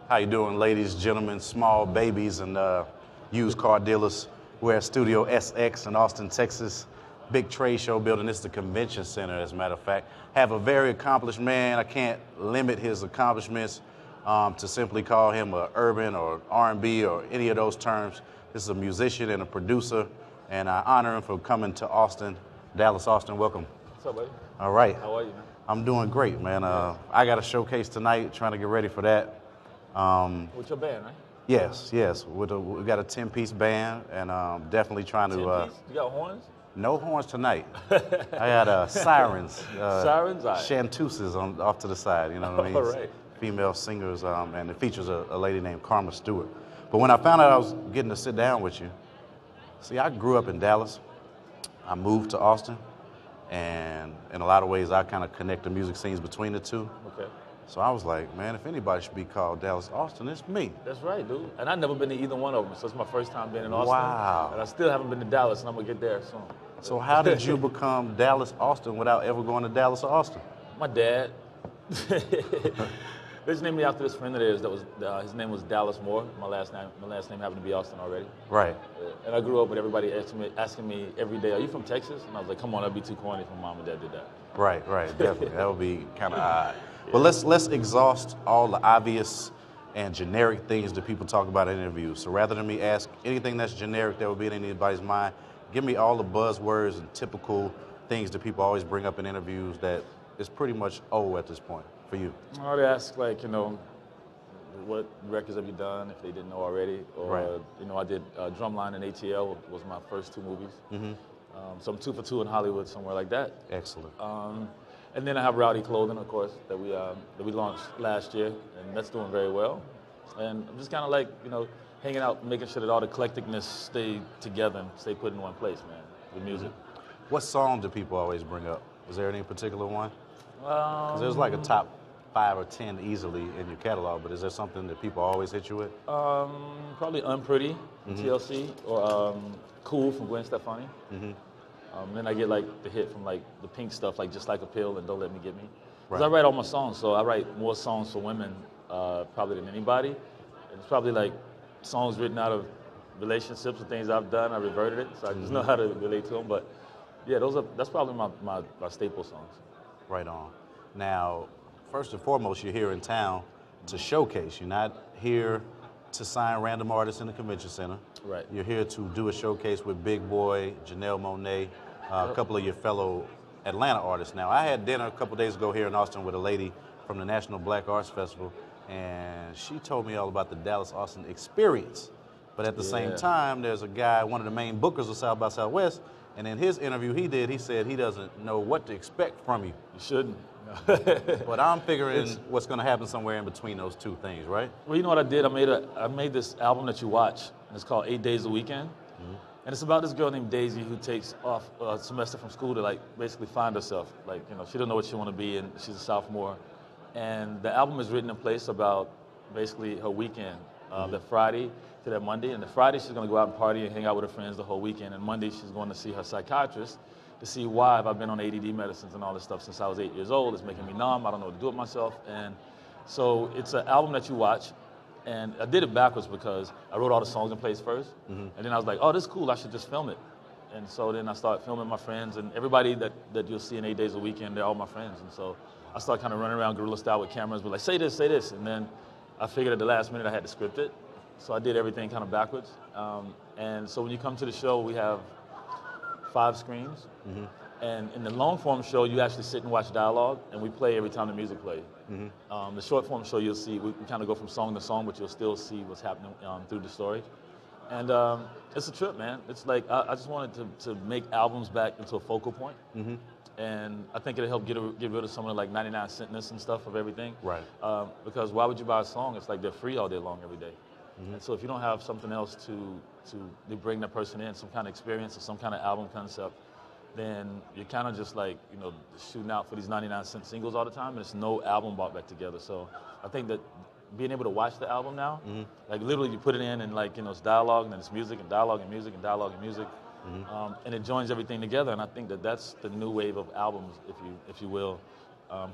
How you doing, ladies, gentlemen, small babies, and used car dealers? We're at Studio SX in Austin, Texas. Big trade show building. This is the convention center, as a matter of fact. Have a very accomplished man. I can't limit his accomplishments to simply call him a urban or R&B or any of those terms. This is a musician and a producer, and I honor him for coming to Austin, Dallas, Austin. Welcome. What's up, buddy? All right. How are you, man? I'm doing great, man. I got a showcase tonight, trying to get ready for that. With your band, right? Yes. We got a 10-piece band, and definitely trying to. 10-piece? You got horns? No horns tonight. I got sirens. Sirens? All right. Chanteuses off to the side, you know what I mean? All right. Female singers, and it features a lady named Karma Stewart. But when I found out I was getting to sit down with you, see, I grew up in Dallas. I moved to Austin, and in a lot of ways, I kind of connect the music scenes between the two. Okay. So I was like, man, if anybody should be called Dallas Austin, it's me. That's right, dude. And I've never been to either one of them, so it's my first time being in Austin. Wow. And I still haven't been to Dallas, and I'm going to get there soon. So how did you become Dallas Austin without ever going to Dallas or Austin? My dad. They just named me after this friend of theirs that was, his name was Dallas Moore. My last name happened to be Austin already. Right. And I grew up with everybody asking me every day, are you from Texas? And I was like, come on, that'd be too corny if my mom and dad did that. Right, definitely. That would be kind of odd. But let's exhaust all the obvious and generic things that people talk about in interviews. So rather than me ask anything that's generic that would be in anybody's mind, give me all the buzzwords and typical things that people always bring up in interviews that is pretty much old at this point for you. I already ask, like, what records have you done, if they didn't know already? Or, right. I did Drumline and ATL was my first two movies. Mm-hmm. So I'm 2 for 2 in Hollywood, somewhere like that. Excellent. And then I have Rowdy Clothing, of course, that we launched last year, and that's doing very well. And I'm just kind of like, hanging out, making sure that all the eclecticness stay together and stay put in one place, man, the music. What song do people always bring up? Is there any particular one? 'Cause there's like a top 5 or 10 easily in your catalog, but is there something that people always hit you with? Probably Unpretty from TLC, or Cool from Gwen Stefani. Mm-hmm. Then I get like the hit from like the Pink stuff, like Just Like a Pill and Don't Let Me Get Me. Because Right. I write all my songs, so I write more songs for women probably than anybody. And it's probably like songs written out of relationships and things I've done. I reverted it, so I just know how to relate to them. But yeah, that's probably my staple songs. Right on. Now, first and foremost, you're here in town to showcase. You're not here to sign random artists in the convention center. Right. You're here to do a showcase with Big Boy, Janelle Monáe, a couple of your fellow Atlanta artists. Now, I had dinner a couple days ago here in Austin with a lady from the National Black Arts Festival, and she told me all about the Dallas Austin experience. But at the same time, there's a guy, one of the main bookers of South by Southwest, and in his interview he said he doesn't know what to expect from you. You shouldn't. But I'm figuring what's going to happen somewhere in between those two things, right? Well, you know what I did? I made this album that you watch, and it's called 8 Days a Weekend. Mm-hmm. And it's about this girl named Daisy who takes off a semester from school to like basically find herself. Like, she don't know what she want to be, and she's a sophomore. And the album is written in place about basically her weekend, that Friday to that Monday. And the Friday she's going to go out and party and hang out with her friends the whole weekend. And Monday she's going to see her psychiatrist to see why I've been on ADD medicines and all this stuff since I was 8 years old. It's making me numb. I don't know what to do with myself. And so it's an album that you watch. And I did it backwards because I wrote all the songs in place first. Mm-hmm. And then I was like, oh, this is cool. I should just film it. And so then I started filming my friends. And everybody that you'll see in 8 Days a Weekend, they're all my friends. And so I started kind of running around guerrilla style with cameras, but like, say this. And then I figured at the last minute I had to script it. So I did everything kind of backwards. And so when you come to the show, we have 5 screens. Mm-hmm. And in the long form show, you actually sit and watch dialogue, and we play every time the music plays. Mm-hmm. The short form show, you'll see, we kind of go from song to song, but you'll still see what's happening through the story. And it's a trip, man. It's like, I just wanted to make albums back into a focal point. Mm-hmm. And I think it'll help get rid of some of the like 99-centness and stuff of everything. Right. Because why would you buy a song? It's like they're free all day long every day. Mm-hmm. And so if you don't have something else to bring that person in, some kind of experience or some kind of album concept, then you're kind of just like, shooting out for these 99-cent singles all the time, and there's no album brought back together. So I think that being able to watch the album now, like literally you put it in and like, it's dialogue and then it's music and dialogue and music and dialogue and music. And it joins everything together, and I think that that's the new wave of albums, if you will,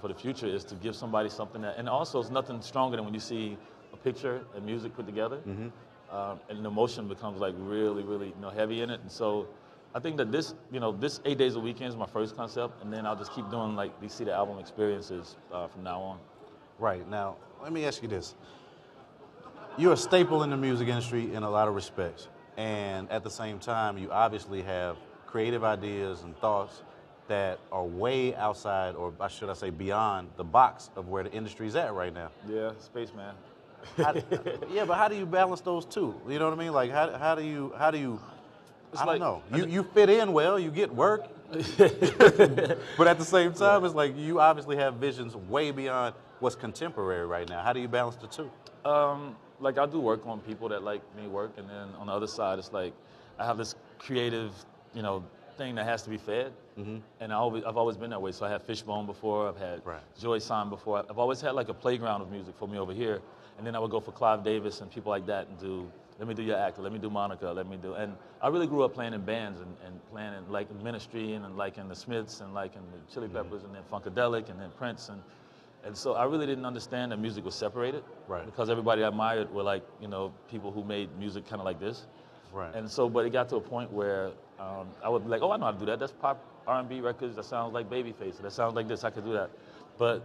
for the future, is to give somebody something that, and also it's nothing stronger than when you see a picture and music put together, and the emotion becomes like really, really, heavy in it. And so I think that this 8 days a weekend is my first concept, and then I'll just keep doing like these See the Album experiences from now on. Right. Now, let me ask you this. You're a staple in the music industry in a lot of respects. And at the same time, you obviously have creative ideas and thoughts that are way outside, or should I say beyond, the box of where the industry's at right now. Yeah, spaceman. Yeah, but how do you balance those two? You know what I mean? Like, how do you, I don't know. You fit in well, you get work. But at the same time, it's like you obviously have visions way beyond what's contemporary right now. How do you balance the two? Like I do work on people that like me work, and then on the other side, it's like I have this creative, thing that has to be fed, and I've always been that way. So I had Fishbone before, I've had Joy Sign before. I've always had like a playground of music for me over here, and then I would go for Clive Davis and people like that and do. Let me do Your Actor, let me do Monica, and I really grew up playing in bands and playing in like Ministry and like in the Smiths and like in the Chili Peppers and then Funkadelic and then Prince and so I really didn't understand that music was separated, because everybody I admired were like, people who made music kind of like this. Right. And so, but it got to a point where I would be like, oh, I know how to do that. That's pop R&B records. That sounds like Babyface. That sounds like this. I could do that. But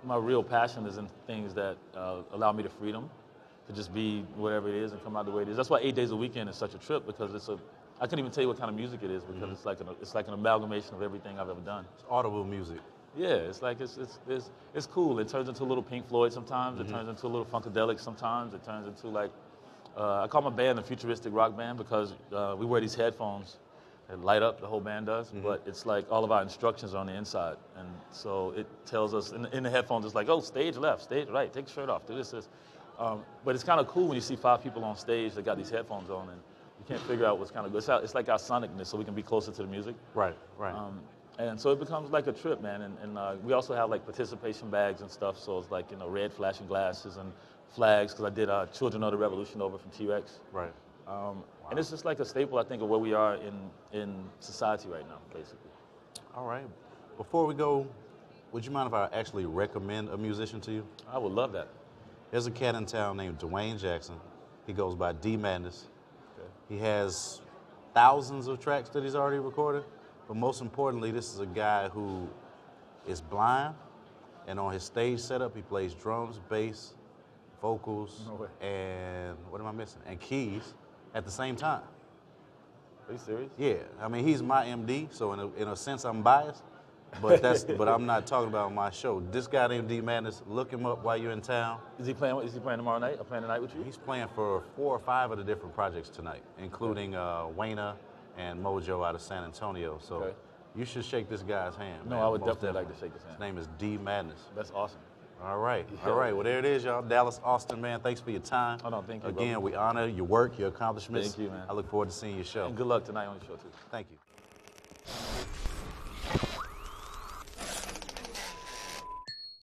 my real passion is in things that allow me the freedom to just be whatever it is and come out the way it is. That's why 8 days a weekend is such a trip, because I couldn't even tell you what kind of music it is, because it's like an amalgamation of everything I've ever done. It's audible music. Yeah, it's like it's cool. It turns into a little Pink Floyd sometimes. It turns into a little Funkadelic sometimes. It turns into like I call my band a futuristic rock band, because we wear these headphones that light up. The whole band does, but it's like all of our instructions are on the inside, and so it tells us in the headphones. It's like, oh, stage left, stage right, take your shirt off, do this. But it's kind of cool when you see 5 people on stage that got these headphones on, and you can't figure out what's kind of good. It's like our sonicness, so we can be closer to the music. Right. And so it becomes like a trip, man. And we also have like participation bags and stuff. So it's like, red flashing glasses and flags, because I did Children of the Revolution over from T-Rex. Right. And it's just like a staple, I think, of where we are in society right now, basically. All right. Before we go, would you mind if I actually recommend a musician to you? I would love that. There's a cat in town named Dwayne Jackson. He goes by D Madness. Okay. He has thousands of tracks that he's already recorded. But most importantly, this is a guy who is blind, and on his stage setup, he plays drums, bass, vocals, and what am I missing? And keys at the same time. Are you serious? Yeah, I mean, he's my MD, so in a sense, I'm biased, but but I'm not talking about my show. This guy named D Madness, look him up while you're in town. Is he playing tomorrow night? Or playing tonight with you? He's playing for 4 or 5 of the different projects tonight, including Wayna and Mojo out of San Antonio. So you should shake this guy's hand. No, man. I would definitely like to shake his hand. His name is D Madness. That's awesome. All right. All right. Well, there it is, y'all. Dallas, Austin, man. Thanks for your time. Oh, no, thank you. Again, brother. we honor your work, your accomplishments. Thank you, man. I look forward to seeing your show. And good luck tonight on the show, too. Thank you.